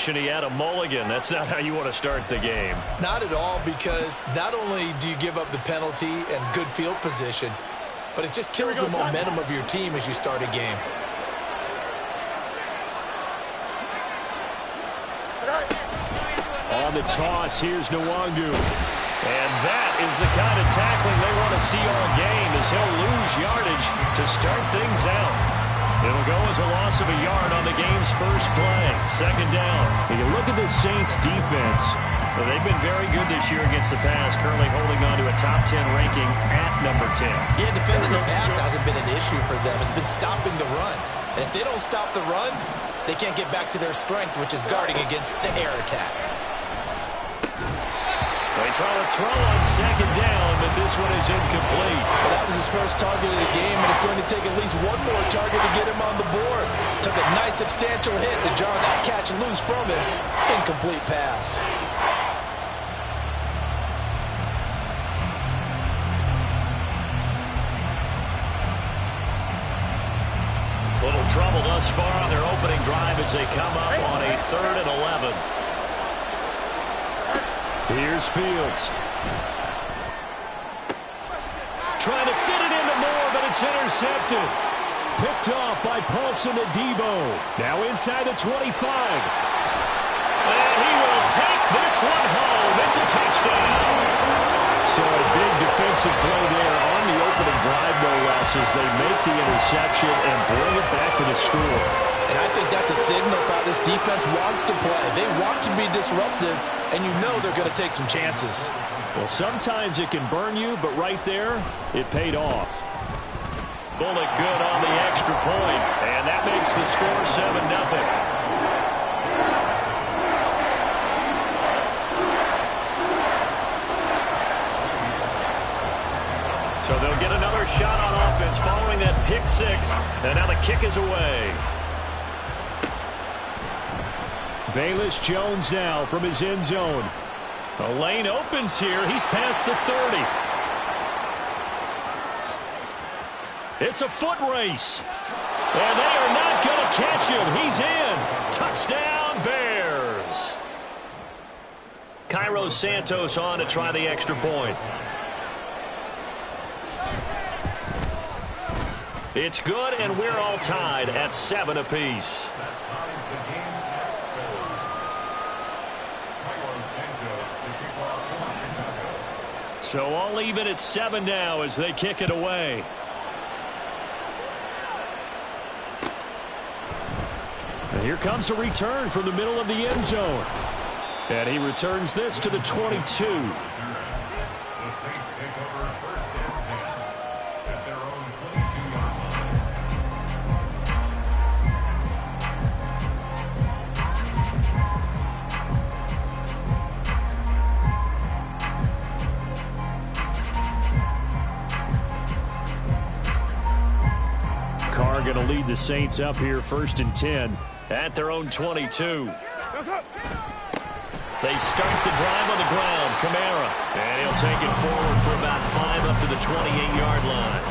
indication he had a mulligan. That's not how you want to start the game. Not at all, because not only do you give up the penalty and good field position, but it just kills the momentum of your team as you start a game. On the toss, here's Nwangu. And that is the kind of tackling they want to see all game, as he'll lose yardage to start things out. It'll go as a loss of a yard on the game's first play. Second down. When you look at the Saints defense, well, they've been very good this year against the pass, currently holding on to a top 10 ranking at number 10. Yeah, defending the pass hasn't been an issue for them. It's been stopping the run. And if they don't stop the run, they can't get back to their strength, which is guarding against the air attack. They try to throw on second down, but this one is incomplete. Well, that was his first target of the game, and it's going to take at least one more target to get him on the board. Took a nice substantial hit to jar that catch loose from him. Incomplete pass. Little trouble thus far on their opening drive as they come up on a 3rd and 11. Here's Fields. Trying to fit it into Moore, but it's intercepted. Picked off by Paulson Adebo. Now inside the 25. And he will take this one home. It's a touchdown. So a big defensive play there on the opening drive, no less, as they make the interception and bring it back for the score. And I think that's a signal of how this defense wants to play. They want to be disruptive, and you know they're going to take some chances. Well, sometimes it can burn you, but right there, it paid off. Bullet good on the extra point, and that makes the score 7-0. So they'll get another shot on offense following that pick six, and now the kick is away. Velus Jones now from his end zone. The lane opens here. He's past the 30. It's a foot race. And they are not going to catch him. He's in. Touchdown, Bears. Cairo Santos on to try the extra point. It's good, and we're all tied at 7 apiece. So all even at 7 now as they kick it away. And here comes a return from the middle of the end zone. And he returns this to the 22. The Saints take over 1st and 10 at their own 22-yard line. Carr going to lead the Saints up here 1st and 10 at their own 22. They start the drive on the ground. Kamara. And he'll take it forward for about 5 up to the 28-yard line.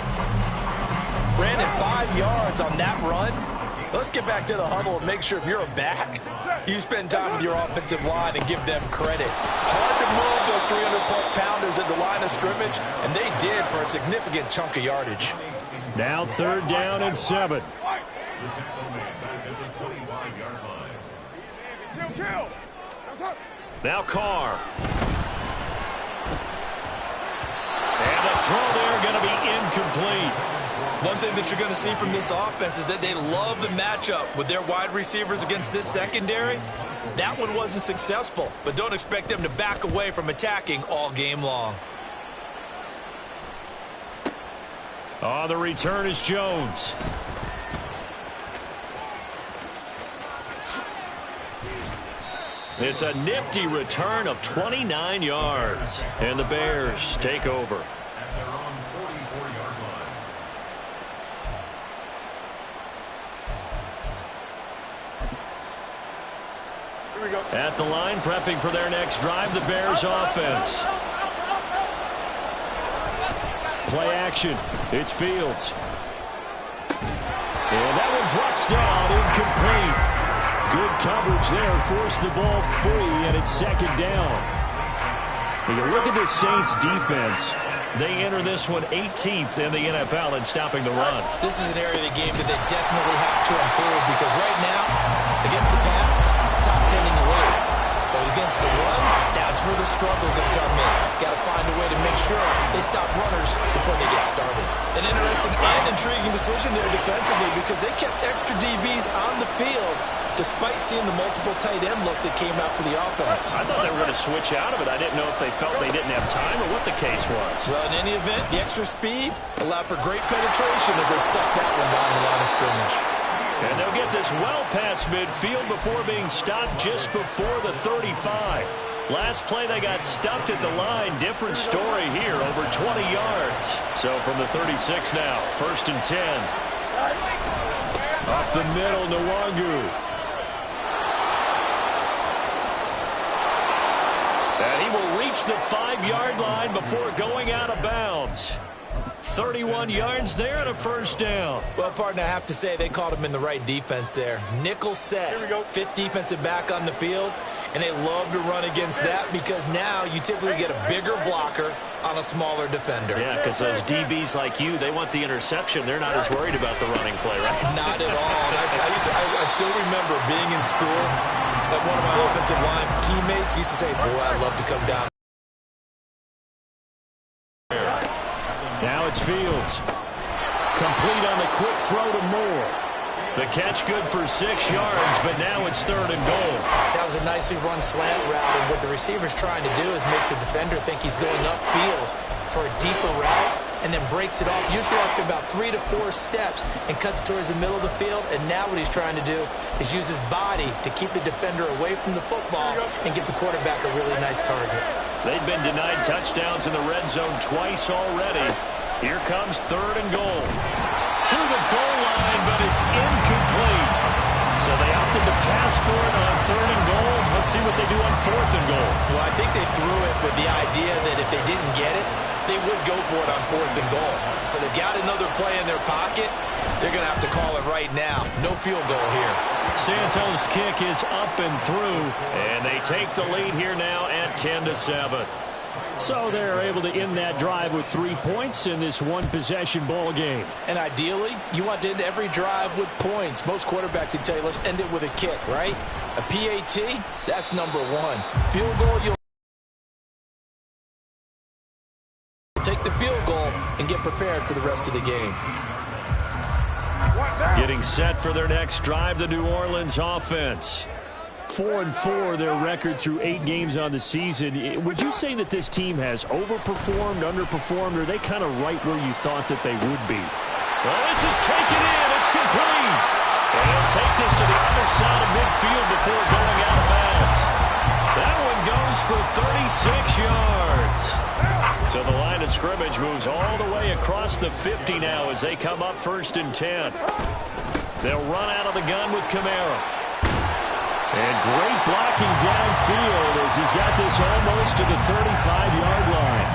Brandon, 5 yards on that run. Let's get back to the huddle and make sure if you're a back, you spend time with your offensive line and give them credit. Hard to move those 300-plus pounders at the line of scrimmage, and they did for a significant chunk of yardage. Now 3rd down and 7. The tackle made back at the 25-yard line. Now Carr. And the throw there going to be incomplete. One thing that you're going to see from this offense is that they love the matchup with their wide receivers against this secondary. That one wasn't successful, but don't expect them to back away from attacking all game long. On the return is Jones. It's a nifty return of 29 yards. And the Bears take over. At their own 44-yard line. At the line, prepping for their next drive, the Bears offense. Play action. It's Fields. And that one drops down, incomplete. Good coverage there. Forced the ball free, and it's second down. When you look at the Saints defense, they enter this one 18th in the NFL in stopping the run. This is an area of the game that they definitely have to improve because right now, against the pass, top 10 in the league. But against the run, that's where the struggles have come in. Got to find a way to make sure they stop runners before they get started. An interesting and intriguing decision there defensively because they kept extra DBs on the field despite seeing the multiple tight end look that came out for the offense. I thought they were going to switch out of it. I didn't know if they felt they didn't have time or what the case was. Well, in any event, the extra speed allowed for great penetration as they stuck that one behind the line of scrimmage. And they'll get this well past midfield before being stopped just before the 35. Last play, they got stuffed at the line. Different story here, over 20 yards. So from the 36 now, 1st and 10. Up the middle, Nwangu. And he will reach the 5-yard line before going out of bounds. 31 yards there and a first down. Well, partner, I have to say they called him in the right defense there. Nickel set, 5th defensive back on the field, and they love to run against that because now you typically get a bigger blocker on a smaller defender. Yeah, because those DBs like you, they want the interception. They're not as worried about the running play, right? Not at all. I still remember being in school that one of my offensive line teammates used to say, boy, I'd love to come down. Now it's Fields. Complete on the quick throw to Moore. The catch good for 6 yards, but now it's 3rd and goal. That was a nicely run slant route, and what the receiver's trying to do is make the defender think he's going upfield for a deeper route and then breaks it off, usually after about 3 to 4 steps, and cuts towards the middle of the field. And now what he's trying to do is use his body to keep the defender away from the football and give the quarterback a really nice target. They've been denied touchdowns in the red zone twice already. Here comes 3rd and goal. To the goal line, but it's incomplete. So they opted to pass for it on 3rd and goal. Let's see what they do on 4th and goal. Well, I think they threw it with the idea that if they didn't get it, they would go for it on 4th and goal. So they've got another play in their pocket. They're going to have to call it right now. No field goal here. Santos' kick is up and through, and they take the lead here now at 10-7. So they're able to end that drive with 3 points in this one-possession ball game. And ideally, you want to end every drive with points. Most quarterbacks would tell you, let's end it with a kick, right? A PAT, that's number 1. Field goal, you'll take the field goal and get prepared for the rest of the game. Getting set for their next drive, the New Orleans offense. 4-4, their record through 8 games on the season. Would you say that this team has overperformed, underperformed, or are they kind of right where you thought that they would be? Well, this is taken in. It's complete. And he'll take this to the other side of midfield before going out of bounds. That one goes for 36 yards. So the line of scrimmage moves all the way across the 50 now as they come up 1st and 10. They'll run out of the gun with Kamara. And great blocking downfield as he's got this almost to the 35-yard line.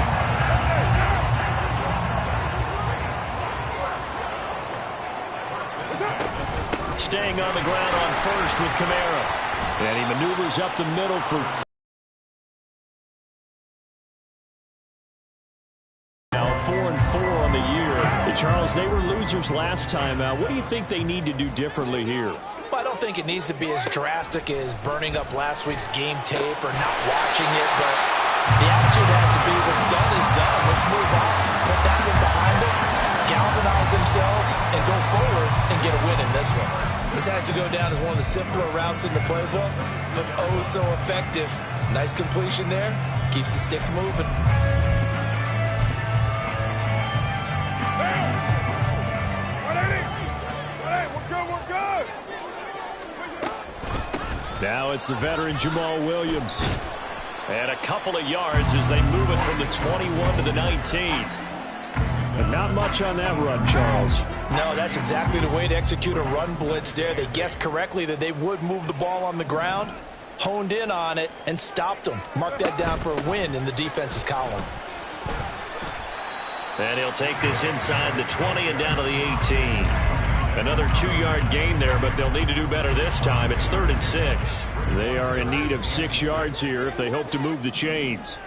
Staying on the ground on 1st with Kamara. And he maneuvers up the middle for now 4-4 on the year. Charles, they were losers last time out. What do you think they need to do differently here? Well, I don't think it needs to be as drastic as burning up last week's game tape or not watching it, but the attitude has to be what's done is done. Let's move on. Put that one behind them, galvanize themselves, and go forward and get a win in this one. This has to go down as one of the simpler routes in the playbook, but oh so effective. Nice completion there. Keeps the sticks moving. Now it's the veteran Jamal Williams. And a couple of yards as they move it from the 21 to the 19. And not much on that run, Charles. No, that's exactly the way to execute a run blitz there. They guessed correctly that they would move the ball on the ground, honed in on it, and stopped them. Mark that down for a win in the defense's column. And he'll take this inside the 20 and down to the 18. Another 2-yard gain there, but they'll need to do better this time. It's 3rd and 6. They are in need of 6 yards here if they hope to move the chains.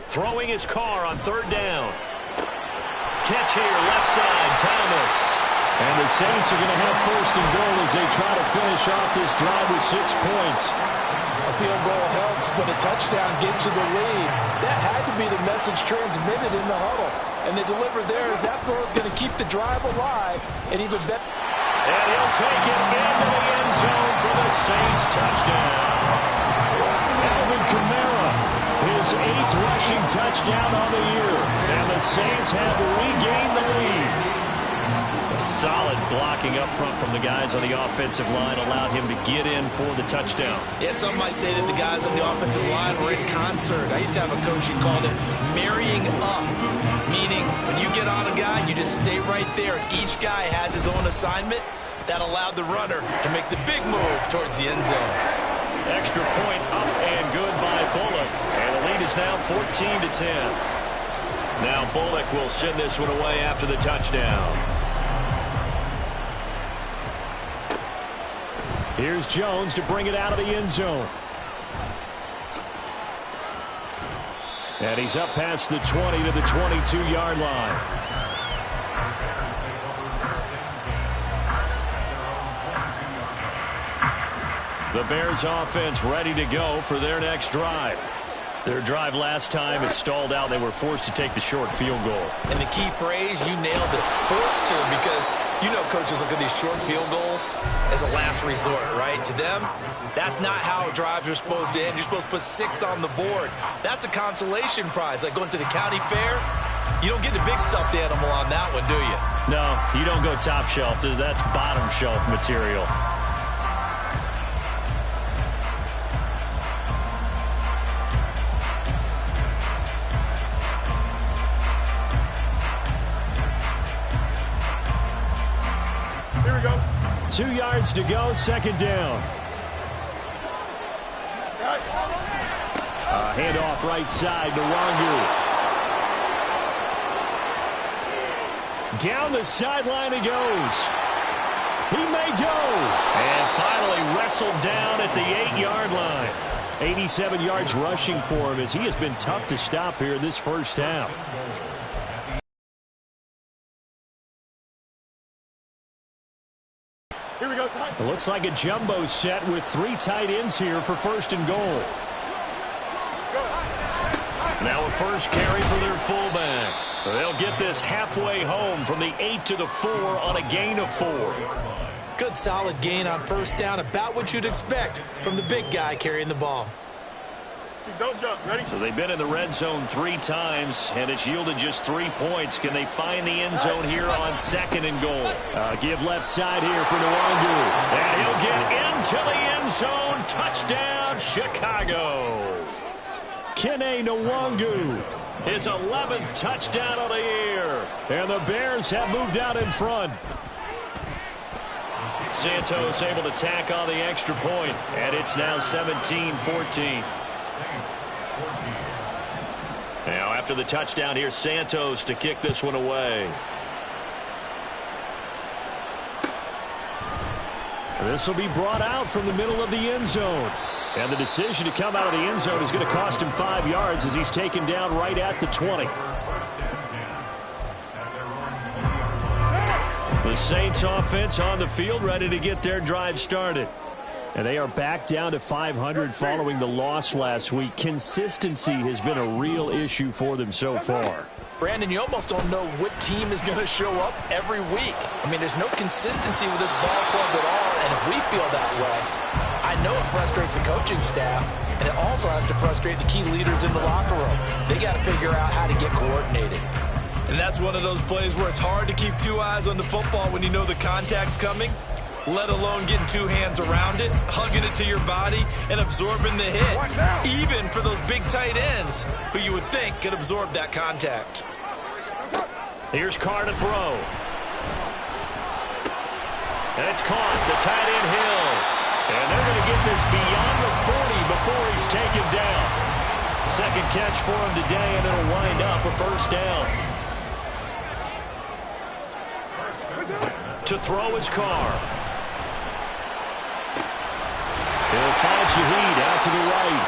Throwing his car on 3rd down. Catch here, left side, Thomas. And the Saints are going to have 1st and goal as they try to finish off this drive with 6 points. A field goal helps, but a touchdown gets you the lead. That had to be the message transmitted in the huddle. And they delivered there as that throw is going to keep the drive alive and even better. And he'll take it into the end zone for the Saints touchdown. Alvin Kamara, his 8th rushing touchdown on the year. And the Saints have regained the lead. Solid blocking up front from the guys on the offensive line allowed him to get in for the touchdown. Yeah, some might say that the guys on the offensive line were in concert. I used to have a coach who called it marrying up, meaning when you get on a guy, you just stay right there. Each guy has his own assignment. That allowed the runner to make the big move towards the end zone. Extra point up and good by Bullock. And the lead is now 14-10. Now Bullock will send this one away after the touchdown. Here's Jones to bring it out of the end zone. And he's up past the 20 to the 22-yard line. The Bears offense ready to go for their next drive. Their drive last time, it stalled out. They were forced to take the short field goal. And the key phrase, you nailed it, forced to, because you know coaches look at these short field goals as a last resort, right? To them, that's not how drives are supposed to end. You're supposed to put 6 on the board. That's a consolation prize, like going to the county fair. You don't get the big stuffed animal on that one, do you? No, you don't go top shelf. That's bottom shelf material. Here we go. 2 yards to go, 2nd down. Handoff right side to Nwangu. Down the sideline he goes. He may go. And finally wrestled down at the 8-yard line. 87 yards rushing for him as he has been tough to stop here in this first half. Here we go. It looks like a jumbo set with 3 tight ends here for 1st and goal. Now a first carry for their fullback. They'll get this halfway home from the 8 to the 4 on a gain of 4. Good solid gain on 1st down, about what you'd expect from the big guy carrying the ball. Don't jump. Ready? So they've been in the red zone 3 times, and it's yielded just 3 points. Can they find the end zone here on 2nd and goal? Give left side here for Nwangu. And he'll get into the end zone. Touchdown, Chicago. Kene Nwangu, his 11th touchdown of the year. And the Bears have moved out in front. Santos able to tack on the extra point, and it's now 17-14. Now after the touchdown, here's Santos to kick this one away. This will be brought out from the middle of the end zone. And the decision to come out of the end zone is going to cost him 5 yards as he's taken down right at the 20. The Saints offense on the field ready to get their drive started. And they are back down to 500 following the loss last week. Consistency has been a real issue for them so far. Brandon, you almost don't know what team is going to show up every week. I mean, there's no consistency with this ball club at all, and if we feel that way, I know it frustrates the coaching staff, and it also has to frustrate the key leaders in the locker room. They got to figure out how to get coordinated. And that's one of those plays where it's hard to keep 2 eyes on the football when you know the contact's coming, let alone getting 2 hands around it, hugging it to your body, and absorbing the hit. Even for those big tight ends who you would think could absorb that contact. Here's Carr to throw. And it's caught. The tight end Hill. And they're going to get this beyond the 40 before he's taken down. 2nd catch for him today, and it'll wind up a 1st down. to throw his car. He'll find Shaheed out to the right.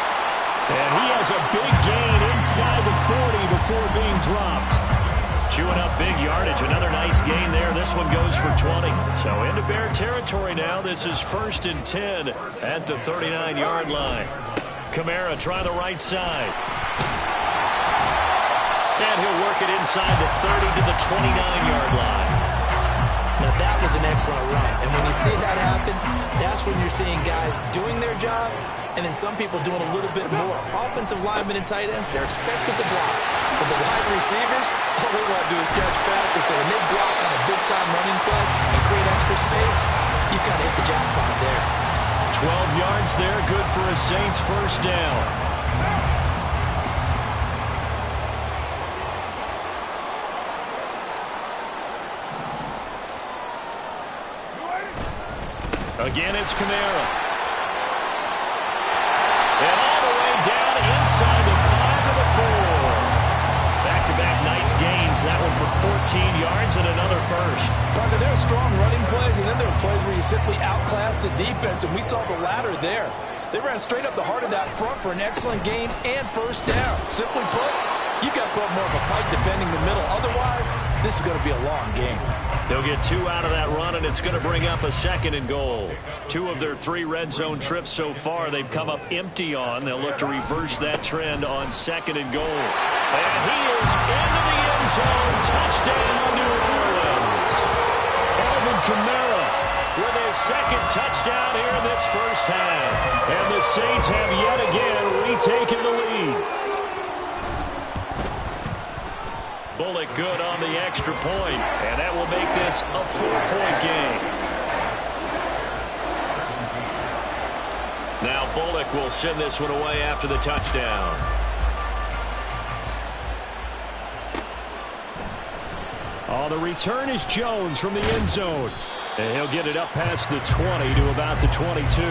And he has a big gain inside the 40 before being dropped. Chewing up big yardage. Another nice gain there. This one goes for 20. So into Bear territory now. This is 1st and 10 at the 39-yard line. Kamara try the right side. And he'll work it inside the 30 to the 29-yard line. Now, that was an excellent run. And when you see that happen, that's when you're seeing guys doing their job and then some people doing a little bit more. Offensive linemen and tight ends, they're expected to block. But the wide receivers, all they want to do is catch passes. So when they block on a big-time running play and create extra space, you've kind of hit the jackpot there. 12 yards there, good for a Saints first down. Again, it's Kamara. And all the way down inside the 5 to the 4. Back-to-back nice gains. That one for 14 yards and another first. Parker, there are strong running plays, and then there are plays where you simply outclass the defense, and we saw the latter there. They ran straight up the heart of that front for an excellent gain and first down. Simply put, you've got to put more of a fight defending the middle. Otherwise, this is going to be a long game. They'll get 2 out of that run, and it's going to bring up a 2nd and goal. 2 of their 3 red zone trips so far they've come up empty on. They'll look to reverse that trend on 2nd and goal. And he is into the end zone. Touchdown, New Orleans. Alvin Kamara with his 2nd touchdown here in this first half. And the Saints have yet again retaken the lead. Bullock good on the extra point, and that will make this a 4-point game. Now Bullock will send this one away after the touchdown. Oh, the return is Jones from the end zone. And he'll get it up past the 20 to about the 22.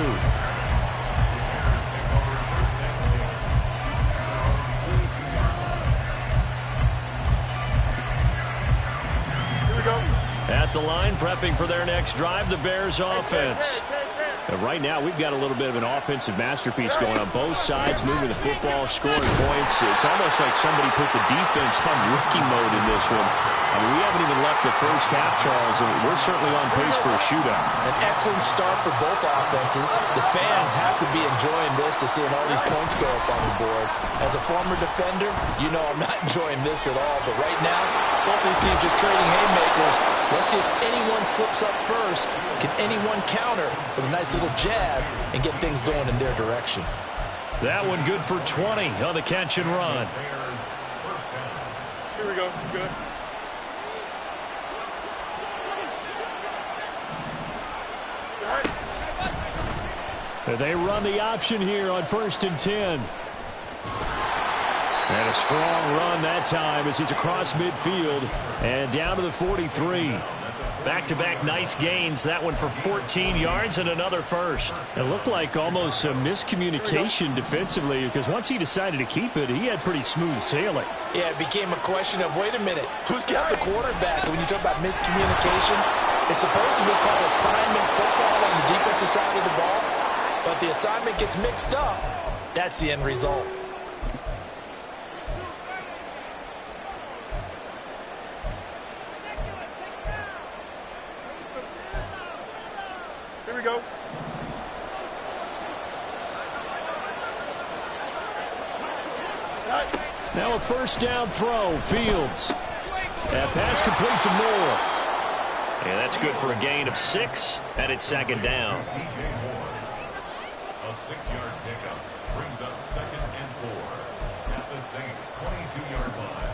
At the line, prepping for their next drive, the Bears offense. And right now, we've got a little bit of an offensive masterpiece going on both sides, moving the football, scoring points. It's almost like somebody put the defense on rookie mode in this one. I mean, we haven't even left the first half, Charles, and we're certainly on pace for a shootout. An excellent start for both offenses. The fans have to be enjoying this to see all these points go up on the board. As a former defender, you know I'm not enjoying this at all. But right now, both these teams just trading haymakers. Let's see if anyone slips up first. Can anyone counter with a nice little jab and get things going in their direction? That one good for 20 on the catch and run. Here we go. Good. They run the option here on 1st and 10. And a strong run that time as he's across midfield and down to the 43. Back-to-back nice gains. That one for 14 yards and another first. It looked like almost a miscommunication defensively because once he decided to keep it, he had pretty smooth sailing. Yeah, it became a question of, wait a minute, who's got the quarterback? And when you talk about miscommunication, it's supposed to be called assignment football on the defensive side of the ball. But the assignment gets mixed up. That's the end result. Here we go. Now a first down throw. Fields. That pass complete to Moore. And that's good for a gain of 6. And it's 2nd down. A 6-yard pickup brings up 2nd and 4 at the Saints' 22-yard line.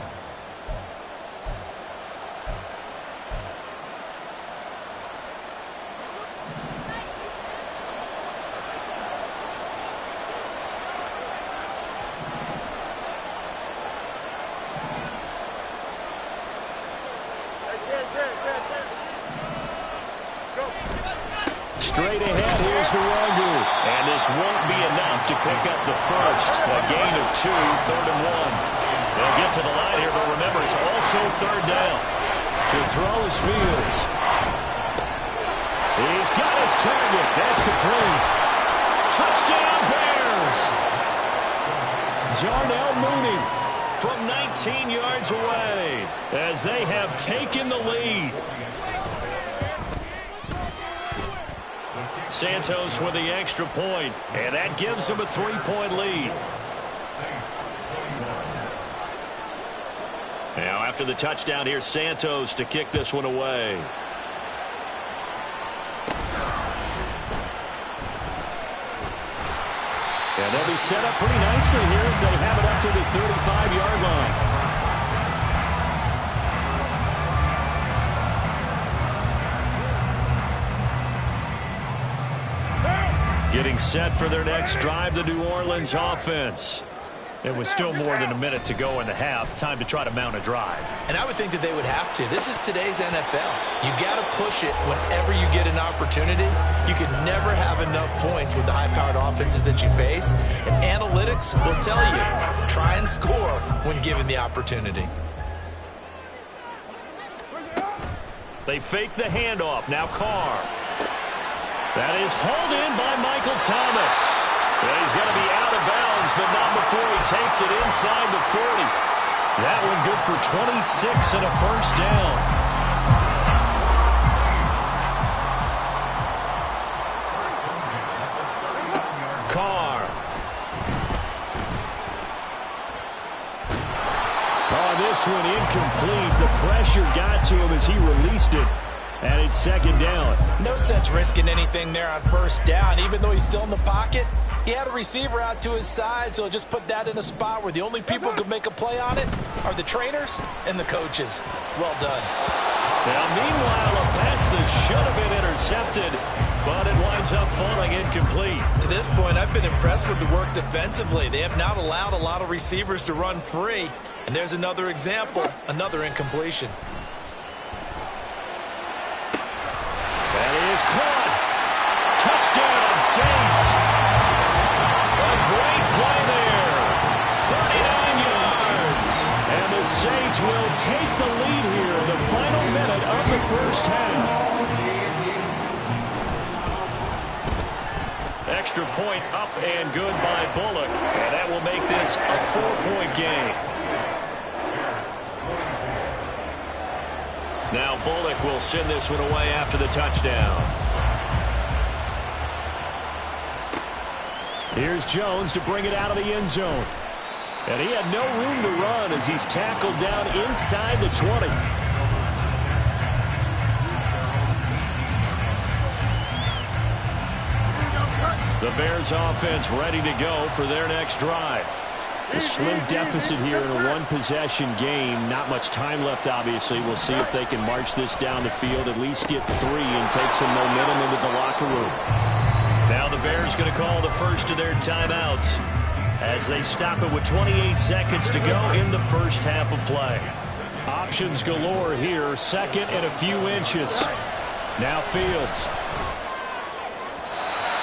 Straight ahead, here's Nwangu. And this won't be enough to pick up the first. A gain of 2, 3rd and 1. They'll get to the line here, but remember, it's also 3rd down. To throw is Fields. He's got his target. That's complete. Touchdown, Bears. Darnell Mooney from 19 yards away as they have taken the lead. Santos with the extra point, and that gives them a 3-point lead. Now after the touchdown, here's Santos to kick this one away. And they'll be set up pretty nicely here as they have it up to the 35-yard line. Getting set for their next drive, the New Orleans offense. It was still more than a minute to go in the half. Time to try to mount a drive. And I would think that they would have to. This is today's NFL. You got to push it whenever you get an opportunity. You can never have enough points with the high-powered offenses that you face. And analytics will tell you, try and score when given the opportunity. They fake the handoff. Now Carr. That is hauled in by Michael Thomas. And he's going to be out of bounds, but not before he takes it inside the 40. That one good for 26 and a first down. Carr. Oh, this one incomplete. The pressure got to him as he released it. And it's second down. No sense risking anything there on first down. Even though he's still in the pocket, he had a receiver out to his side, so just put that in a spot where the only people who could make a play on it are the trainers and the coaches. Well done. Now, meanwhile, a pass that should have been intercepted, but it winds up falling incomplete. To this point, I've been impressed with the work defensively. They have not allowed a lot of receivers to run free. And there's another example, another incompletion. That is caught. Touchdown, Saints. A great play there. 39 yards. And the Saints will take the lead here in the final minute of the first half. Extra point up and good by Bullock. And that will make this a 4-point game. Now Bullock will send this one away after the touchdown. Here's Jones to bring it out of the end zone. And he had no room to run as he's tackled down inside the 20. The Bears offense ready to go for their next drive. A slim deficit here in a one-possession game. Not much time left, obviously. We'll see if they can march this down the field, at least get 3 and take some momentum into the locker room. Now the Bears going to call the first of their timeouts as they stop it with 28 seconds to go in the first half of play. Options galore here. Second and a few inches. Now Fields.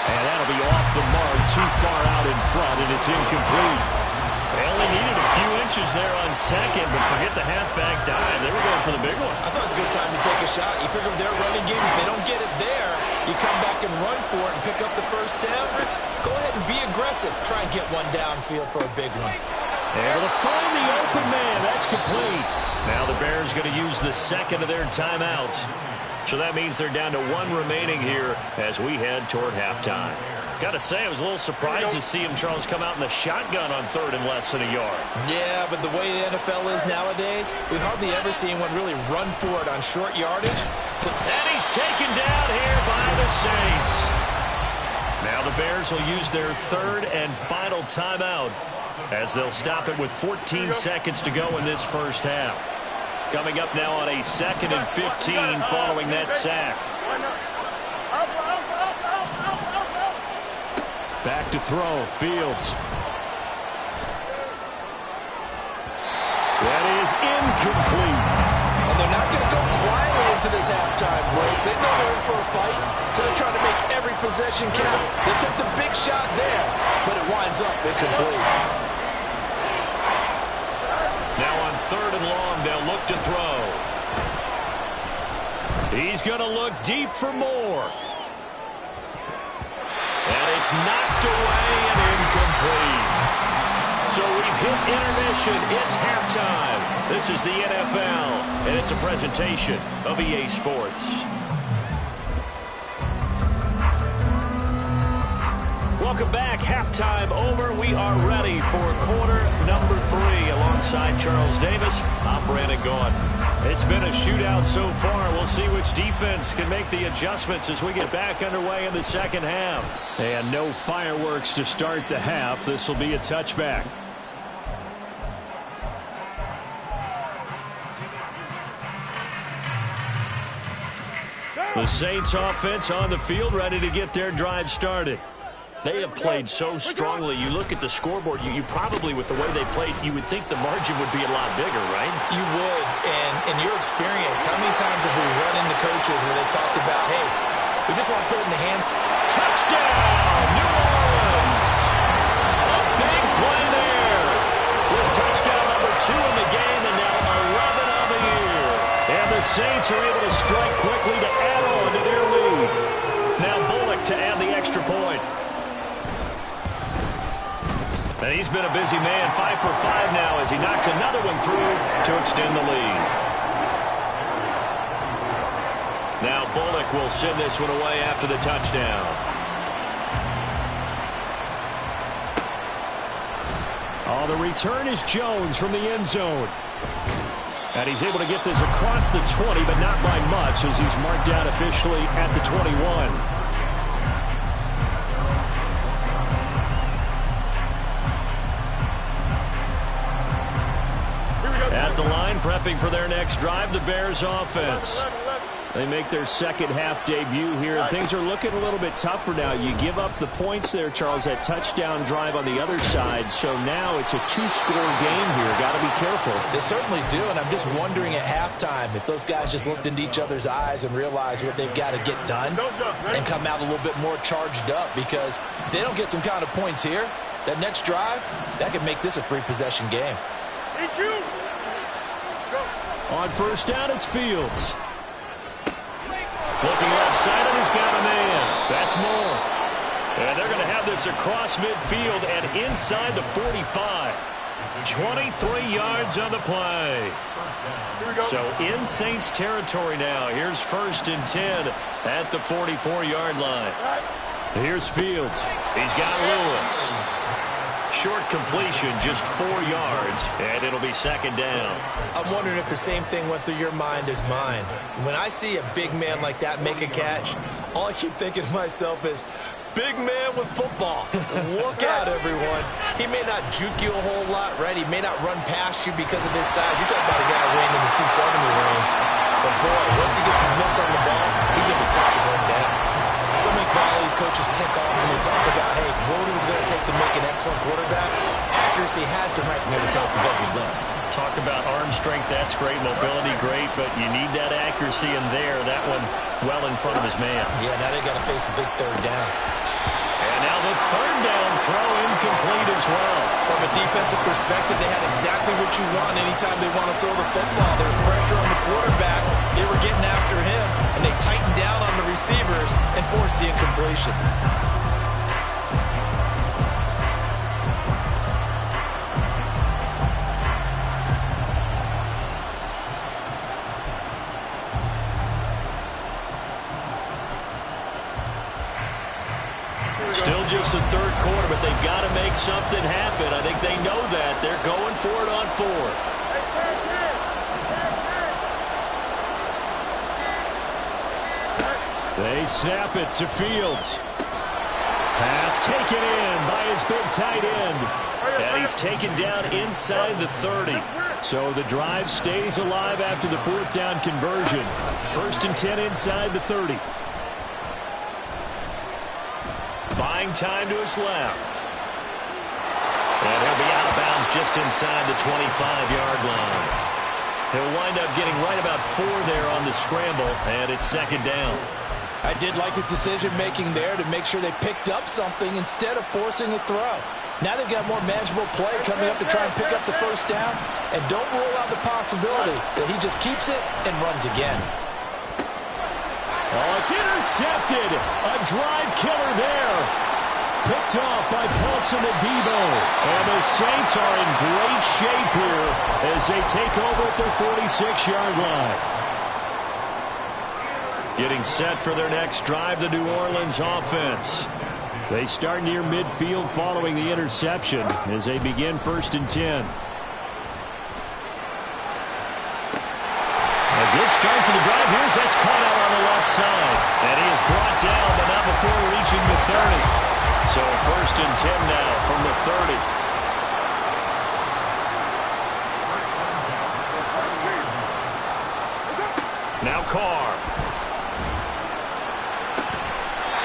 And that'll be off the mark, too far out in front, and it's incomplete. They only needed a few inches there on second, but forget the halfback dive. They were going for the big one. I thought it was a good time to take a shot. You figure with their running game, if they don't get it there, you come back and run for it and pick up the first down. Go ahead and be aggressive. Try and get one downfield for a big one. Able to find the open man. That's complete. Now the Bears going to use the second of their timeouts. So that means they're down to 1 remaining here as we head toward halftime. Got to say, I was a little surprised to see him, Charles, come out in the shotgun on third and less than a yard. Yeah, but the way the NFL is nowadays, we hardly ever see anyone really run for it on short yardage. And he's taken down here by the Saints. Now the Bears will use their third and final timeout as they'll stop it with 14 seconds to go in this first half. Coming up now on a 2nd and 15 following that sack. Back to throw, Fields. That is incomplete. And they're not going to go quietly into this halftime break. They know they're in for a fight, so they're trying to make every possession count. They took the big shot there, but it winds up incomplete. Now on 3rd and long, they'll look to throw. He's going to look deep for more. And it's knocked away and incomplete. So we've hit intermission. It's halftime. This is the NFL, and it's a presentation of EA Sports. Welcome back. Halftime over. We are ready for quarter number 3. Alongside Charles Davis, I'm Brandon Gaudin. It's been a shootout so far. We'll see which defense can make the adjustments as we get back underway in the second half. And no fireworks to start the half. This will be a touchback. The Saints offense on the field, ready to get their drive started. They have played so strongly. You look at the scoreboard, you probably, with the way they played, you would think the margin would be a lot bigger, right? You would. And in your experience, how many times have we run into coaches where they've talked about, hey, we just want to put it in the hand. Touchdown, New Orleans! A big play there. With touchdown number 2 in the game and now 11 on the year. And the Saints are able to strike quickly to add on to their lead. Now Bullock to add the extra point. And he's been a busy man, 5 for 5 now as he knocks another one through to extend the lead. Now Bullock will send this one away after the touchdown. Oh, the return is Jones from the end zone. And he's able to get this across the 20, but not by much as he's marked out officially at the 21. At the line, prepping for their next drive, the Bears offense. They make their second half debut here. Things are looking a little bit tougher now. You give up the points there, Charles, that touchdown drive on the other side. So now it's a 2-score game here. Got to be careful. They certainly do, and I'm just wondering at halftime if those guys just looked into each other's eyes and realized what they've got to get done and come out a little bit more charged up, because if they don't get some kind of points here, that next drive, that could make this a 3-possession game. On first down, it's Fields. Looking outside, and he's got a man. That's Moore. And they're going to have this across midfield and inside the 45. 23 yards on the play. So in Saints territory now. Here's 1st and 10 at the 44-yard line. Here's Fields. He's got Lewis. Short completion, just 4 yards, and it'll be second down. I'm wondering if the same thing went through your mind as mine. When I see a big man like that make a catch, all I keep thinking to myself is, big man with football. Look out, everyone. He may not juke you a whole lot, right? He may not run past you because of his size. You're talking about a guy weighing in the 270 range. But, boy, once he gets his mitts on the ball, he's going to be tough to bring down. So many qualities coaches tick off when they talk about, hey, what is it going to take to make an excellent quarterback? Accuracy has to rank near the top of every list. Talk about arm strength, that's great. Mobility, great, but you need that accuracy in there. That one well in front of his man. Yeah, now they got to face a big third down. And now the third down throw incomplete as well. From a defensive perspective, they had exactly what you want anytime they want to throw the football. There's pressure on the quarterback. They were getting after him, and they tightened down on the receivers and forced the incompletion. Still just the third quarter, but they've got to make something happen. I think they know that. They're going for it on 4th. They snap it to Fields. Pass taken in by his big tight end. And he's taken down inside the 30. So the drive stays alive after the 4th down conversion. 1st and 10 inside the 30. Buying time to his left. And he'll be out of bounds just inside the 25-yard line. He'll wind up getting right about 4 there on the scramble, and it's second down. I did like his decision-making there to make sure they picked up something instead of forcing a throw. Now they've got more manageable play coming up to try and pick up the first down, and don't rule out the possibility that he just keeps it and runs again. Oh, it's intercepted. A drive killer there. Picked off by Paulson Adebo. And the Saints are in great shape here as they take over at their 46-yard line. Getting set for their next drive, the New Orleans offense. They start near midfield following the interception as they begin 1st and 10. A good start to the drive. That's caught out on the left side. And he is brought down, but not before reaching the 30. So 1st and 10 now from the 30. Now Carr.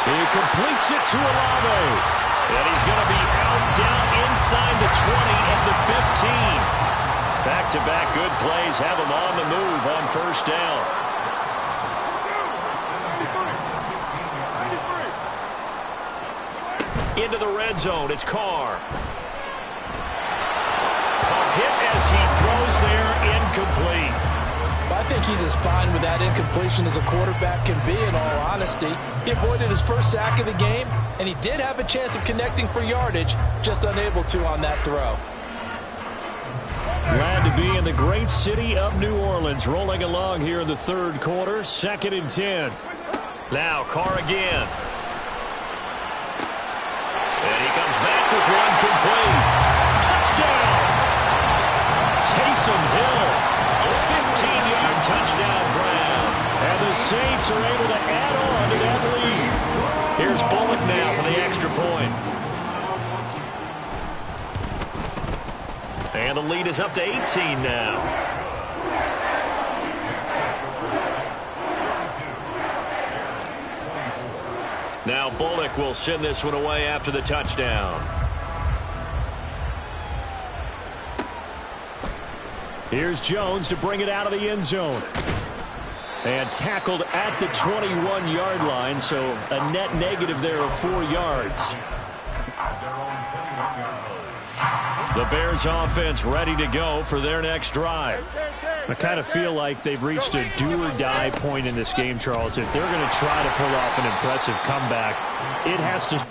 He completes it to Olave. And he's going to be out down inside the 20 at the 15. Back-to-back good plays have him on the move on 1st down. Into the red zone, it's Carr. A hit as he throws there, incomplete. I think he's as fine with that incompletion as a quarterback can be, in all honesty. He avoided his first sack of the game, and he did have a chance of connecting for yardage, just unable to on that throw. Glad to be in the great city of New Orleans, rolling along here in the 3rd quarter, 2nd and 10. Now Carr again. And he comes back with one complete. Touchdown! Taysom Hill, a 15-yard touchdown grab. And the Saints are able to add on to that lead. Here's Bullock now for the extra point. And the lead is up to 18 now. Now Bullock will send this one away after the touchdown. Here's Jones to bring it out of the end zone. And tackled at the 21-yard line, so a net negative there of 4 yards. The Bears offense ready to go for their next drive. I kind of feel like they've reached a do-or-die point in this game, Charles. If they're going to try to pull off an impressive comeback, it has to...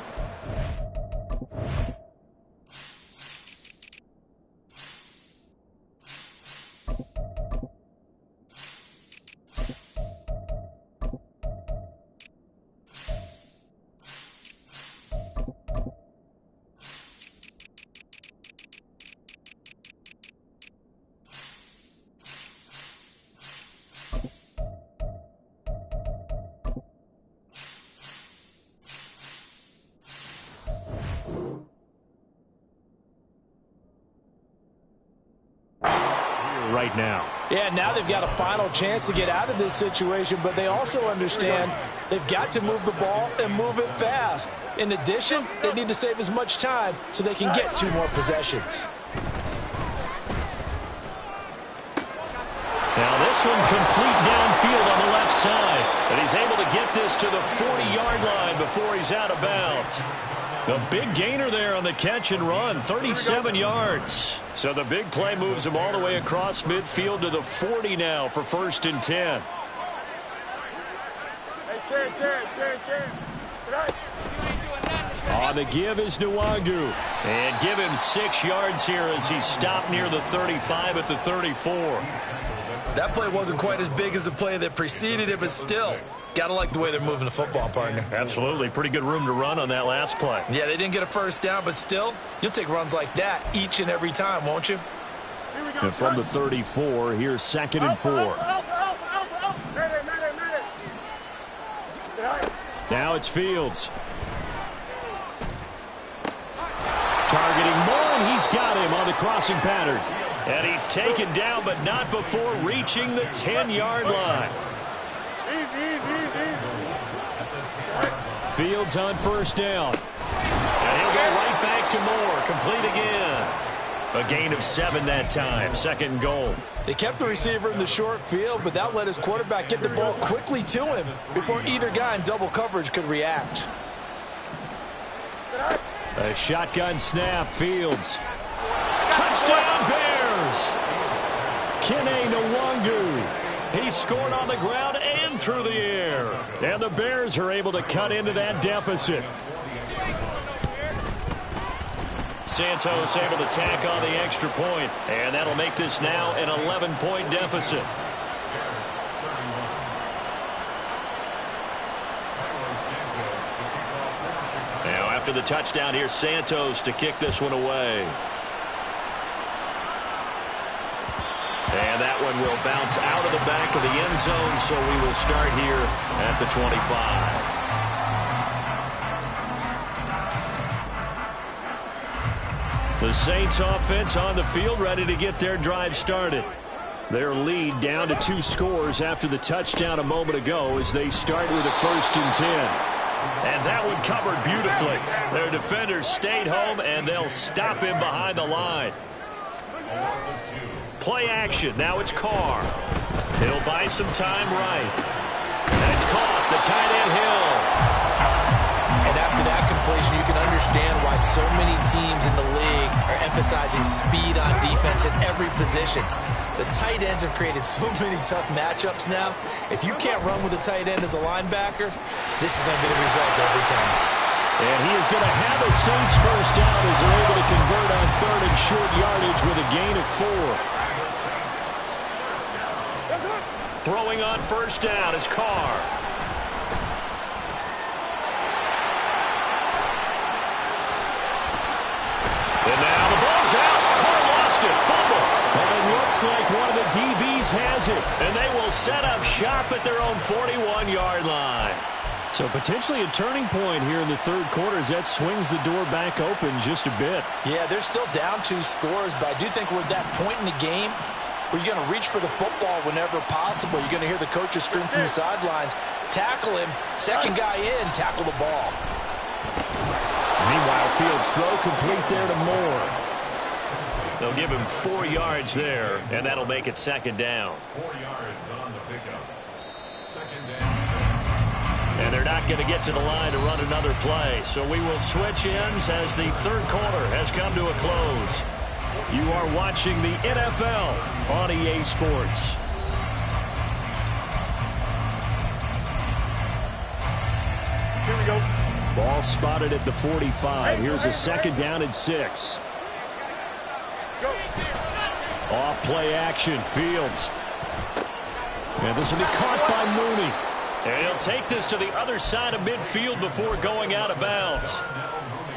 right now. Yeah, now they've got a final chance to get out of this situation, but they also understand they've got to move the ball and move it fast. In addition, they need to save as much time so they can get 2 more possessions. Now this one complete downfield on the left side. And he's able to get this to the 40-yard line before he's out of bounds. The big gainer there on the catch and run, 37 yards. So the big play moves him all the way across midfield to the 40 now for 1st and 10. On the give is Nwangu. And give him 6 yards here as he stopped near the 35 at the 34. That play wasn't quite as big as the play that preceded it, but still, got to like the way they're moving the football, partner. Absolutely. Pretty good room to run on that last play. Yeah, they didn't get a first down, but still, you'll take runs like that each and every time, won't you? And from the 34, here's 2nd and 4. Now it's Fields. Targeting Moore, and he's got him on the crossing pattern. And he's taken down, but not before reaching the 10-yard line. Fields on 1st down. And he'll go right back to Moore. Complete again. A gain of 7 that time. 2nd and goal. They kept the receiver in the short field, but that let his quarterback get the ball quickly to him before either guy in double coverage could react. A shotgun snap. Fields. Touchdown, Bears! Kene Nwangu. He scored on the ground and through the air. And the Bears are able to cut into that deficit. Santos able to tack on the extra point, and that'll make this now an 11-point deficit. Now after the touchdown, here's Santos to kick this one away. And that one will bounce out of the back of the end zone, so we will start here at the 25. The Saints offense on the field, ready to get their drive started. Their lead down to 2 scores after the touchdown a moment ago as they start with a 1st and 10. And that one covered beautifully. Their defenders stayed home, and they'll stop him behind the line. Play action. Now it's Carr. He'll buy some time right. And it's caught. The tight end Hill. And after that completion, you can understand why so many teams in the league are emphasizing speed on defense at every position. The tight ends have created so many tough matchups now. If you can't run with a tight end as a linebacker, this is going to be the result every time. And he is going to have a Saints first down as they're able to convert on 3rd and short yardage with a gain of 4. Throwing on 1st down is Carr. And now the ball's out. Carr lost it. Fumble. And it looks like one of the DBs has it. And they will set up shop at their own 41-yard line. So potentially a turning point here in the 3rd quarter as that swings the door back open just a bit. Yeah, they're still down 2 scores, but I do think we're at that point in the game where you're going to reach for the football whenever possible. You're going to hear the coaches scream from the sidelines, tackle him, 2nd guy in, tackle the ball. Meanwhile, Fields' throw complete there to Moore. They'll give him 4 yards there, and that'll make it 2nd down. 4 yards on the pickup. 2nd down. And they're not going to get to the line to run another play. So we will switch ends as the 3rd quarter has come to a close. You are watching the NFL on EA Sports. Here we go. Ball spotted at the 45. Here's a 2nd down and 6. Go. Off play action. Fields. And this will be caught by Mooney. And he'll take this to the other side of midfield before going out of bounds.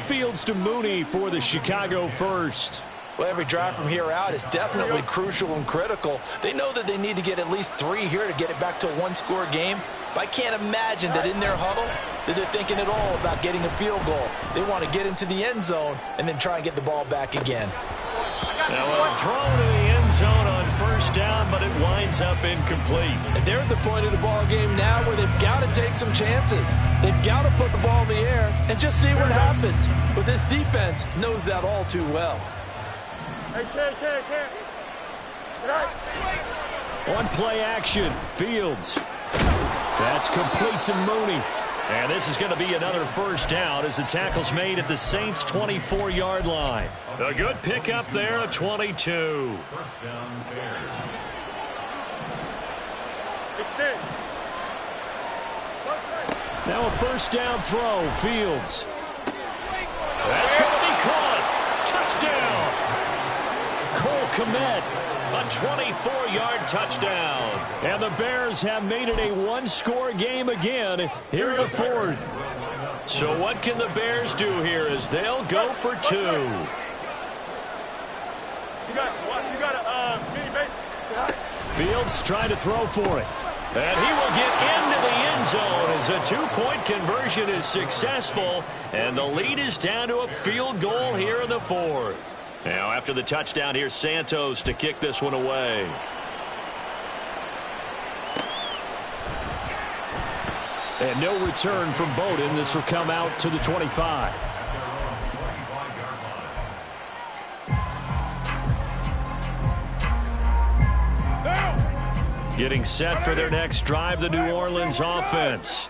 Fields to Mooney for the Chicago first. Well, every drive from here out is definitely crucial and critical. They know that they need to get at least 3 here to get it back to a 1-score game. But I can't imagine that in their huddle that they're thinking at all about getting a field goal. They want to get into the end zone and then try and get the ball back again. Now a throw to the end zone on 1st down, but it winds up incomplete. And they're at the point of the ball game now where they've got to take some chances. They've got to put the ball in the air and just see what happens. But this defense knows that all too well. Hey, Ken. On play action, Fields. That's complete to Mooney. And this is going to be another 1st down as the tackle's made at the Saints' 24-yard line. A good pickup there at 22. 1st down, Bears. Extend. Now a 1st down throw, Fields. That's going to be caught. Touchdown. Cole Kmet, a 24-yard touchdown. And the Bears have made it a 1-score game again here in the 4th. So what can the Bears do here as they'll go for 2? You got a mini base. Fields trying to throw for it. And he will get into the end zone as a 2-point conversion is successful. And the lead is down to a field goal here in the 4th. Now after the touchdown, here's Santos to kick this one away. And no return from Bowden. This will come out to the 25. Getting set for their next drive, the New Orleans offense.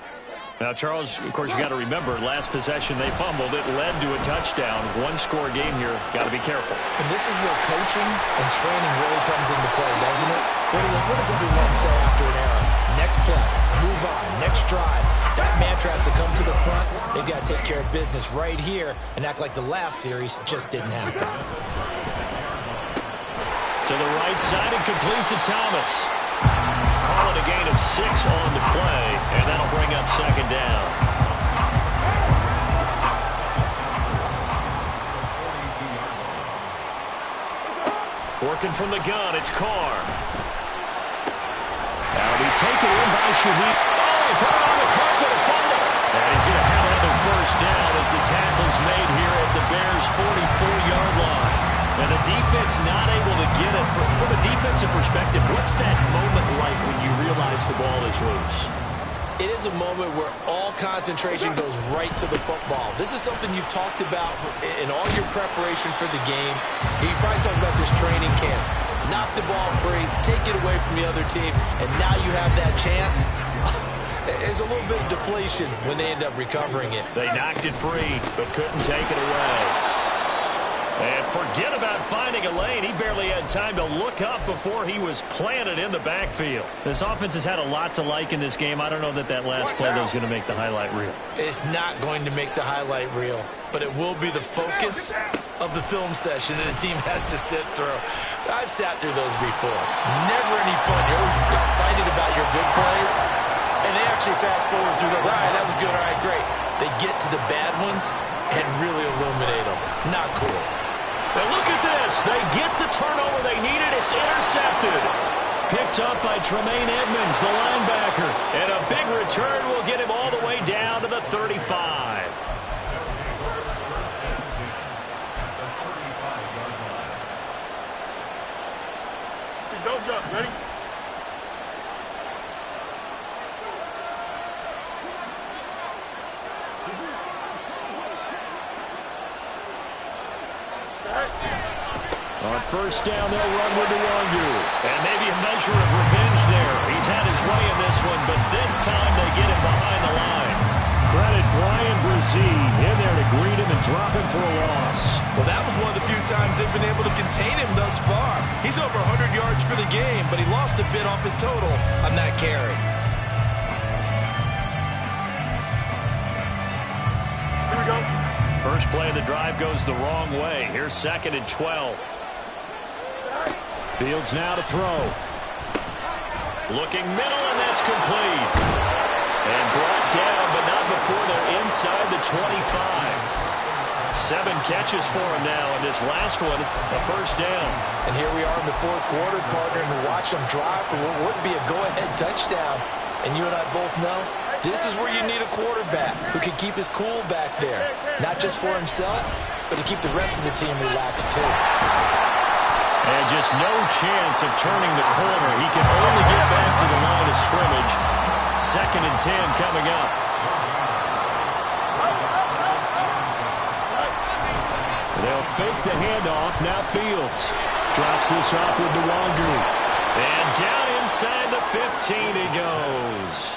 Now, Charles, of course, you got to remember, last possession they fumbled. It led to a touchdown. One-score game here. Got to be careful. And this is where coaching and training really comes into play, doesn't it? What does everyone say after an error? Next play, move on, next drive. That mantra has to come to the front. They've got to take care of business right here and act like the last series just didn't happen. To the right side and complete to Thomas. Call it a gain of 6 on the play, and that'll bring up second down. Working from the gun, it's Carr. Now be taken in by Shaheed. Oh, he put it on the carpet, a fumble. And he's going to have another first down as the tackle's made here at the Bears' 44-yard line. And the defense not able to get it. From a defensive perspective, what's that moment like when you realize the ball is loose? It is a moment where all concentration goes right to the football. This is something you've talked about in all your preparation for the game. You probably talked about this training camp. Knock the ball free, take it away from the other team, and now you have that chance. There's a little bit of deflation when they end up recovering it. They knocked it free, but couldn't take it away. And forget about finding a lane. He barely had time to look up before he was planted in the backfield. This offense has had a lot to like in this game. I don't know that last play though is going to make the highlight reel. It's not going to make the highlight reel, but it will be the focus of the film session that the team has to sit through. I've sat through those before. Never any fun. You're always excited about your good plays, and they actually fast forward through those. All right, that was good. All right, great. They get to the bad ones and really illuminate them. Not cool. Now look at this. They get the turnover they needed. It's intercepted. Picked up by Tremaine Edmonds, the linebacker. And a big return will get him all the way down to the 35. Don't jump. Ready? On first down, they'll run with Nwangu. And maybe a measure of revenge there. He's had his way in this one, but this time they get him behind the line. Credit Brian Brzee in there to greet him and drop him for a loss. Well, that was one of the few times they've been able to contain him thus far. He's over 100 yards for the game, but he lost a bit off his total on that carry. Here we go. First play of the drive goes the wrong way. Here's 2nd and 12. Fields now to throw. Looking middle, and that's complete. And brought down, but not before they're inside the 25. 7 catches for him now, and this last one, a first down. And here we are in the fourth quarter, partner, and to watch them drive for what would be a go-ahead touchdown. And you and I both know this is where you need a quarterback who can keep his cool back there. Not just for himself, but to keep the rest of the team relaxed too. And just no chance of turning the corner. He can only get back to the line of scrimmage. 2nd and 10 coming up. They'll fake the handoff. Now Fields drops this off with Nwangu. And down inside the 15 he goes.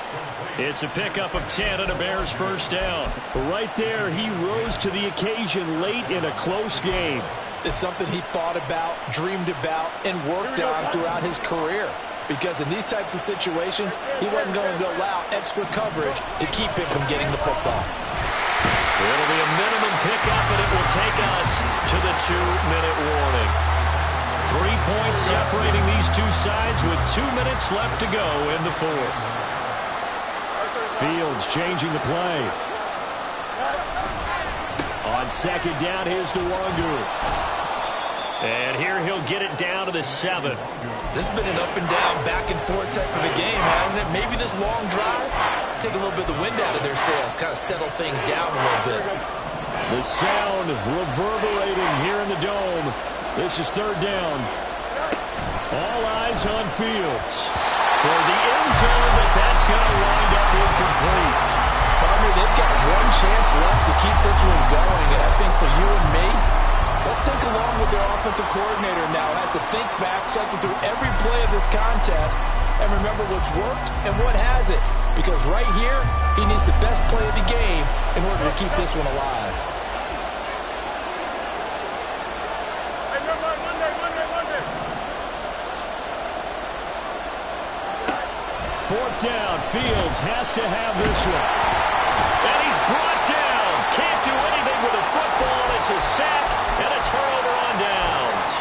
It's a pickup of 10 and a Bears first down. But right there, he rose to the occasion late in a close game. It's something he thought about, dreamed about, and worked on throughout his career. Because in these types of situations, he wasn't going to allow extra coverage to keep him from getting the football. It'll be a minimum pickup, and it will take us to the 2-minute warning. 3 points separating these two sides with 2 minutes left to go in the fourth. Fields changing the play. On 2nd down, here's Nwangu. And here he'll get it down to the 7. This has been an up and down, back and forth type of a game, hasn't it? Maybe this long drive take a little bit of the wind out of their sails, kind of settle things down a little bit. The sound reverberating here in the dome. This is 3rd down. All eyes on Fields. Toward the end zone, but that's going to wind up incomplete. Partner, they've got one chance left to keep this one going, and I think for you and me, let's think along with their offensive coordinator now. Has to think back, cycle through every play of this contest, and remember what's worked and what hasn't. Because right here, he needs the best play of the game in order to keep this one alive. Hey, Monday. Fourth down. Fields has to have this one. And he's brought down. Can't do anything with a football. It's a sack and a turnover on downs.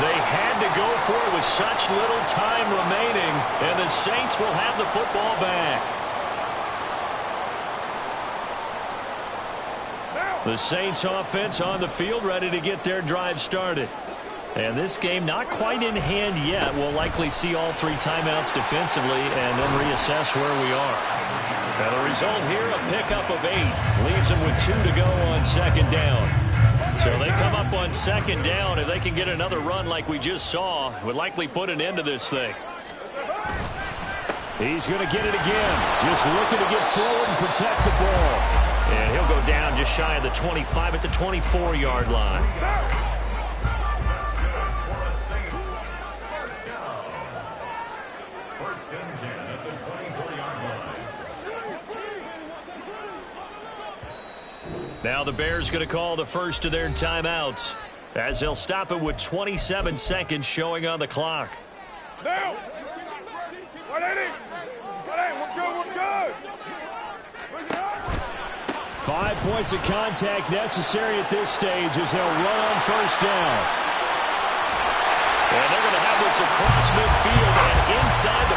They had to go for it with such little time remaining, and the Saints will have the football back. The Saints offense on the field, ready to get their drive started. And this game not quite in hand yet. We'll likely see all three timeouts defensively and then reassess where we are. Now the result here, a pickup of 8. Leaves them with 2 to go on second down. So they come up on second down. If they can get another run like we just saw, it would likely put an end to this thing. He's going to get it again. Just looking to get forward and protect the ball. And he'll go down just shy of the 25 at the 24-yard line. First and 10 at the 24-yard line. Now the Bears going to call the first of their timeouts as they'll stop it with 27 seconds showing on the clock. Now. 180. We're good. 5 points of contact necessary at this stage as they'll run on first down. And they're going to have this across midfield and inside